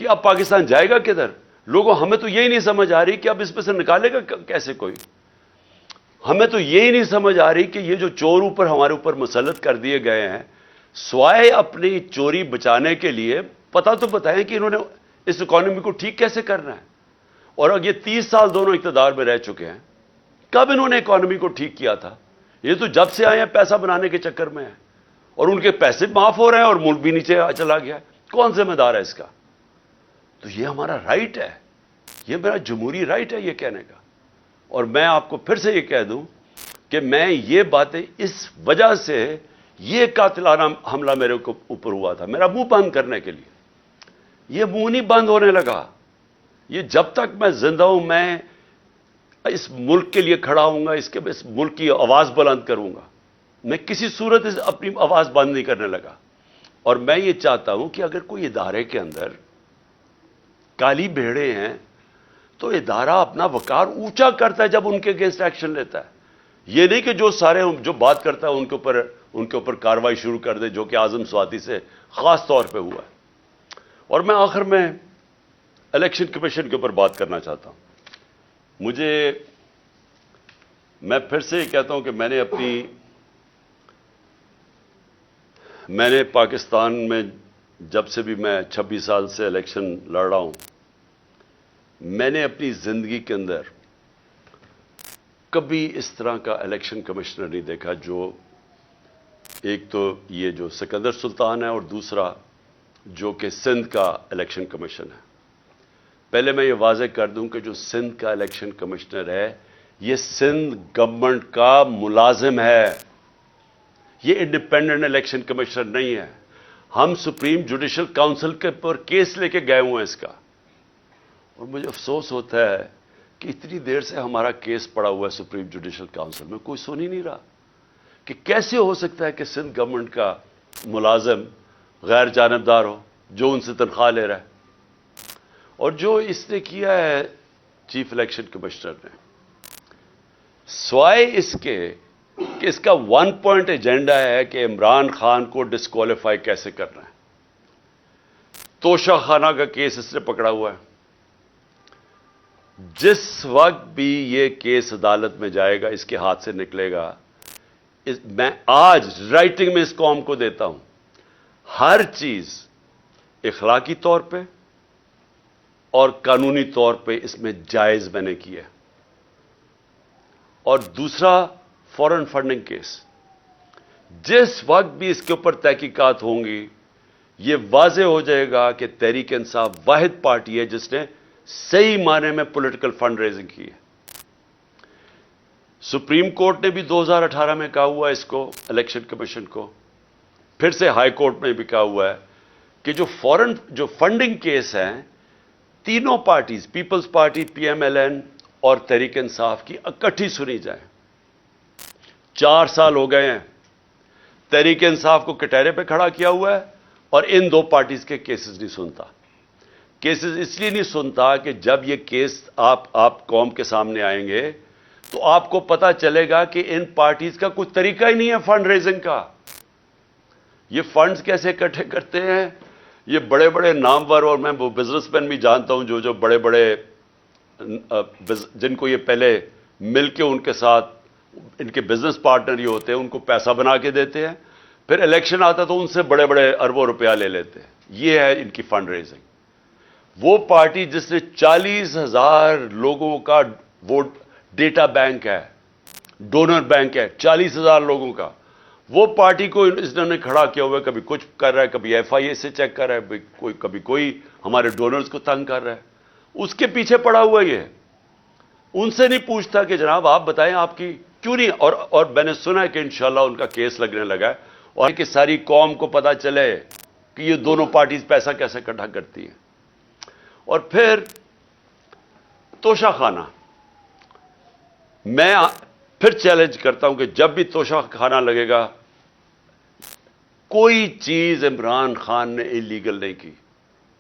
کہ اب پاکستان جائے گا کدھر؟ لوگوں ہمیں تو یہی نہیں سمجھ آ رہی کہ اب اس میں سے نکالے گا کیسے کوئی. ہمیں تو یہی نہیں سمجھ آ رہی کہ یہ جو چور اوپر ہمارے اوپر مسلط کر دیے گئے ہیں، سوائے اپنی چوری بچانے کے لیے پتہ تو بتائیں کہ انہوں نے اس اکانومی کو ٹھیک کیسے کرنا ہے. اور اب یہ 30 سال دونوں اقتدار میں رہ چکے ہیں، کب انہوں نے اکانومی کو ٹھیک کیا تھا؟ یہ تو جب سے آئے ہیں پیسہ بنانے کے چکر میں ہیں، اور ان کے پیسے معاف ہو رہے ہیں اور ملک بھی نیچے چلا گیا ہے. کون ذمہ دار ہے اس کا؟ تو یہ ہمارا رائٹ ہے، یہ میرا جمہوری رائٹ ہے یہ کہنے کا. اور میں آپ کو پھر سے یہ کہہ دوں کہ میں یہ باتیں اس وجہ سے، یہ قاتلانہ حملہ میرے اوپر ہوا تھا میرا منہ بند کرنے کے لیے. یہ منہ نہیں بند ہونے لگا. یہ جب تک میں زندہ ہوں میں اس ملک کے لیے کھڑا ہوں گا، اس ملک کی آواز بلند کروں گا. میں کسی صورت اپنی آواز بند نہیں کرنے لگا. اور میں یہ چاہتا ہوں کہ اگر کوئی ادارے کے اندر کالی بھیڑیں ہیں تو ادارہ اپنا وقار اونچا کرتا ہے جب ان کے اگینسٹ ایکشن لیتا ہے. یہ نہیں کہ جو بات کرتا ہے ان کے اوپر کارروائی شروع کر دے، جو کہ اعظم سواتی سے خاص طور پہ ہوا ہے. اور میں آخر میں الیکشن کمیشن کے اوپر بات کرنا چاہتا ہوں. میں پھر سے یہ کہتا ہوں کہ میں نے پاکستان میں جب سے بھی میں 26 سال سے الیکشن لڑ رہا ہوں، میں نے اپنی زندگی کے اندر کبھی اس طرح کا الیکشن کمشنر نہیں دیکھا. جو ایک تو یہ جو سکندر سلطان ہے، اور دوسرا جو کہ سندھ کا الیکشن کمیشن ہے. پہلے میں یہ واضح کر دوں کہ جو سندھ کا الیکشن کمشنر ہے یہ سندھ گورنمنٹ کا ملازم ہے، یہ انڈیپینڈنٹ الیکشن کمشنر نہیں ہے. ہم سپریم جوڈیشل کاؤنسل کے پر کیس لے کے گئے ہوئے ہیں اس کا. اور مجھے افسوس ہوتا ہے کہ اتنی دیر سے ہمارا کیس پڑا ہوا ہے سپریم جوڈیشل کاؤنسل میں، کوئی سن ہی نہیں رہا کہ کیسے ہو سکتا ہے کہ سندھ گورنمنٹ کا ملازم غیر جانبدار ہو جو ان سے تنخواہ لے رہا ہے. اور جو اس نے کیا ہے چیف الیکشن کمشنر نے، سوائے اس کے کہ اس کا 1 پوائنٹ ایجنڈا ہے کہ عمران خان کو ڈسکوالیفائی کیسے کرنا ہے. توشہ خانہ کا کیس اس نے پکڑا ہوا ہے. جس وقت بھی یہ کیس عدالت میں جائے گا، اس کے ہاتھ سے نکلے گا، میں آج رائٹنگ میں اس قوم کو دیتا ہوں، ہر چیز اخلاقی طور پہ اور قانونی طور پہ اس میں جائز میں نے کیا. اور دوسرا فورن فنڈنگ کیس، جس وقت بھی اس کے اوپر تحقیقات ہوں گی یہ واضح ہو جائے گا کہ تحریک انصاف واحد پارٹی ہے جس نے صحیح معنی میں پولیٹیکل فنڈ ریزنگ کی ہے. سپریم کورٹ نے بھی 2018 میں کہا ہوا ہے اس کو، الیکشن کمیشن کو، پھر سے ہائی کورٹ میں بھی کہا ہوا ہے کہ جو فنڈنگ کیس ہیں تینوں parties, Peoples Party, P M L N اور تحریک انصاف کی اکٹھی سنی جائیں. 4 سال ہو گئے ہیں تحریک انصاف کو کٹہرے پہ کھڑا کیا ہوا ہے اور ان دو پارٹیز کے کیسز نہیں سنتا. کیسز اس لیے نہیں سنتا کہ جب یہ کیس آپ قوم کے سامنے آئیں گے تو آپ کو پتا چلے گا کہ ان پارٹیز کا کوئی طریقہ ہی نہیں ہے فنڈ ریزنگ کا. یہ فنڈز کیسے اکٹھے کرتے ہیں، یہ بڑے بڑے نامور، اور میں وہ بزنس مین بھی جانتا ہوں جو بڑے بڑے جن کو یہ پہلے مل کے ان کے ساتھ ان کے بزنس پارٹنر ہی ہوتے ہیں، ان کو پیسہ بنا کے دیتے ہیں، پھر الیکشن آتا تو ان سے بڑے بڑے اربوں روپیہ لے لیتے ہیں. یہ ہے ان کی فنڈ ریزنگ. وہ پارٹی جس نے 40,000 لوگوں کا ووٹ ڈیٹا بینک ہے، ڈونر بینک ہے 40,000 لوگوں کا، وہ پارٹی کو اس نے کھڑا کیا ہوا ہے. کبھی کچھ کر رہا ہے، کبھی ایف آئی اے سے چیک کر رہا ہے، کبھی کوئی ہمارے ڈونرز کو تنگ کر رہا ہے. اس کے پیچھے پڑا ہوا یہ، ان سے نہیں پوچھتا کہ جناب آپ بتائیں آپ کی کیوں نہیں. اور میں نے سنا ہے کہ انشاءاللہ ان کا کیس لگنے لگا ہے، اور کہ ساری قوم کو پتا چلے کہ یہ دونوں پارٹیز پیسہ کیسے اکٹھا کرتی ہیں. اور پھر توشہ خانہ، میں پھر چیلنج کرتا ہوں کہ جب بھی توشہ خانہ لگے گا، کوئی چیز عمران خان نے انلیگل نہیں کی،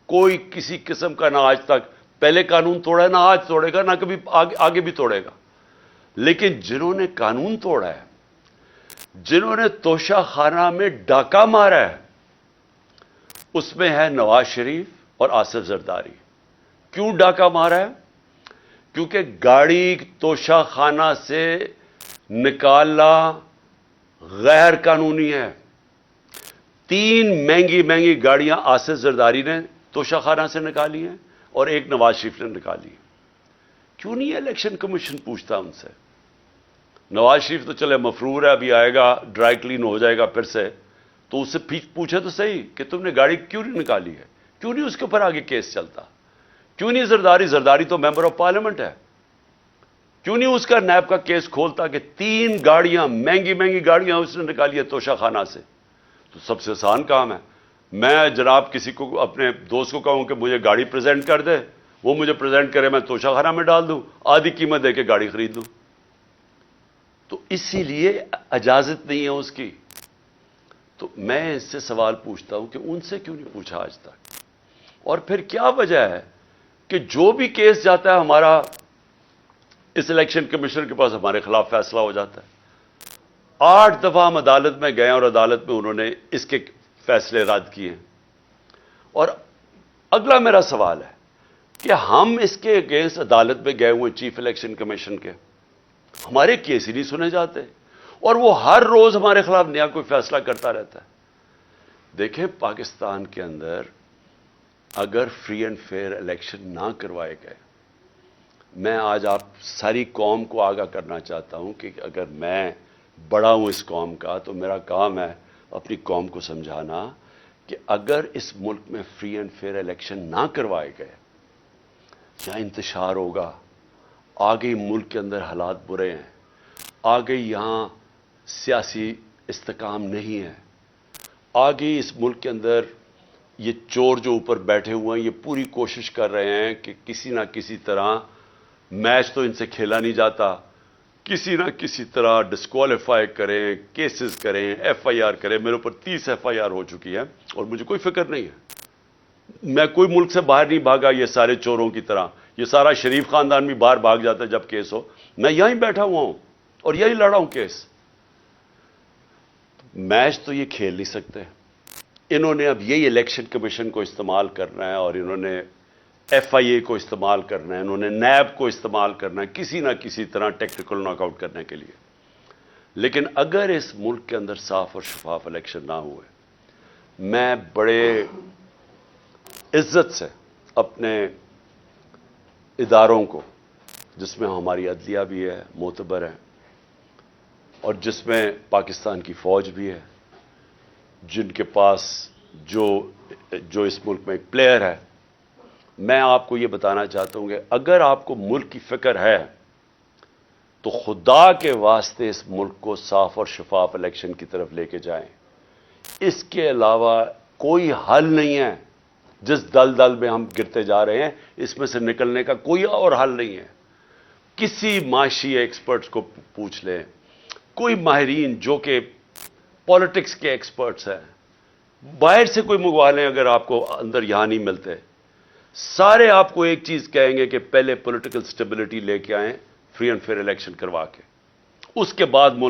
کوئی کسی قسم کا، نہ آج تک پہلے قانون توڑا ہے، نہ آج توڑے گا، نہ کبھی آگے بھی توڑے گا. لیکن جنہوں نے قانون توڑا ہے، جنہوں نے توشہ خانہ میں ڈاکہ مارا ہے، اس میں ہے نواز شریف، اور آصف زرداری. کیوں ڈاکہ مارا ہے؟ کیونکہ گاڑی توشہ خانہ سے نکالنا غیر قانونی ہے. 3 مہنگی گاڑیاں آصف زرداری نے توشہ خانہ سے نکالی ہیں اور 1 نواز شریف نے نکالی. کیوں نہیں الیکشن کمیشن پوچھتا ان سے؟ نواز شریف تو چلے مفرور ہے، ابھی آئے گا ڈرائی کلین ہو جائے گا پھر سے، تو اس سے پوچھے تو صحیح کہ تم نے گاڑی کیوں نہیں نکالی ہے، کیوں نہیں اس کے اوپر آگے کیس چلتا؟ کیوں نہیں زرداری تو ممبر آف پارلیمنٹ ہے، کیوں نہیں اس کا نیب کا کیس کھولتا کہ 3 گاڑیاں مہنگی گاڑیاں اس نے نکالی ہے توشہ خانہ سے؟ تو سب سے آسان کام ہے، میں جناب کسی کو اپنے دوست کو کہوں کہ مجھے گاڑی پریزنٹ کر دے، وہ مجھے پریزنٹ کرے، میں توشہ خانہ میں ڈال دوں، آدھی قیمت دے کے گاڑی خرید لوں. تو اسی لیے اجازت نہیں ہے اس کی. تو میں اس سے سوال پوچھتا ہوں کہ ان سے کیوں نہیں پوچھا آج تک؟ اور پھر کیا وجہ ہے کہ جو بھی کیس جاتا ہے ہمارا اس الیکشن کمیشن کے پاس ہمارے خلاف فیصلہ ہو جاتا ہے؟ 8 دفعہ ہم عدالت میں گئے اور عدالت میں انہوں نے اس کے فیصلے رد کیے. اور اگلا میرا سوال ہے کہ ہم اس کے اگینسٹ عدالت میں گئے ہوئے چیف الیکشن کمیشن کے، ہمارے کیس ہی نہیں سنے جاتے، اور وہ ہر روز ہمارے خلاف نیا کوئی فیصلہ کرتا رہتا ہے. دیکھیں پاکستان کے اندر اگر فری اینڈ فیئر الیکشن نہ کروائے گئے، میں آج آپ ساری قوم کو آگاہ کرنا چاہتا ہوں کہ اگر میں بڑا ہوں اس قوم کا تو میرا کام ہے اپنی قوم کو سمجھانا کہ اگر اس ملک میں فری اینڈ فیئر الیکشن نہ کروائے گئے، یا انتشار ہوگا، آگے ملک کے اندر حالات برے ہیں، آگے یہاں سیاسی استحکام نہیں ہے، آگے اس ملک کے اندر یہ چور جو اوپر بیٹھے ہوئے ہیں یہ پوری کوشش کر رہے ہیں کہ کسی نہ کسی طرح میچ تو ان سے کھیلا نہیں جاتا، کسی نہ کسی طرح ڈسکوالیفائی کریں، کیسز کریں، ایف آئی آر کریں. میرے اوپر 30 ایف آئی آر ہو چکی ہے اور مجھے کوئی فکر نہیں ہے. میں کوئی ملک سے باہر نہیں بھاگا یہ سارے چوروں کی طرح. یہ سارا شریف خاندان بھی باہر بھاگ جاتا ہے جب کیس ہو. میں یہیں بیٹھا ہوا ہوں اور یہی لڑا ہوں کیس. میچ تو یہ کھیل نہیں سکتے. انہوں نے اب یہی الیکشن کمیشن کو استعمال کرنا ہے اور انہوں نے ایف آئی اے کو استعمال کرنا ہے، انہوں نے نیب کو استعمال کرنا ہے کسی نہ کسی طرح ٹیکٹیکل ناک آؤٹ کرنے کے لیے. لیکن اگر اس ملک کے اندر صاف اور شفاف الیکشن نہ ہوئے، میں بڑے عزت سے اپنے اداروں کو، جس میں ہماری عدلیہ بھی ہے، معتبر ہے، اور جس میں پاکستان کی فوج بھی ہے، جن کے پاس جو اس ملک میں ایک پلیئر ہے، میں آپ کو یہ بتانا چاہتا ہوں کہ اگر آپ کو ملک کی فکر ہے تو خدا کے واسطے اس ملک کو صاف اور شفاف الیکشن کی طرف لے کے جائیں. اس کے علاوہ کوئی حل نہیں ہے. جس دل میں ہم گرتے جا رہے ہیں اس میں سے نکلنے کا کوئی اور حل نہیں ہے. کسی معاشی ایکسپرٹس کو پوچھ لیں، کوئی ماہرین جو کہ پالیٹکس کے ایکسپرٹس ہیں، باہر سے کوئی منگوا لیں اگر آپ کو اندر یہاں نہیں ملتے، سارے آپ کو ایک چیز کہیں گے کہ پہلے پولیٹیکل سٹیبلٹی لے کے آئیں، فری اینڈ فیئر الیکشن کروا کے، اس کے بعد ملک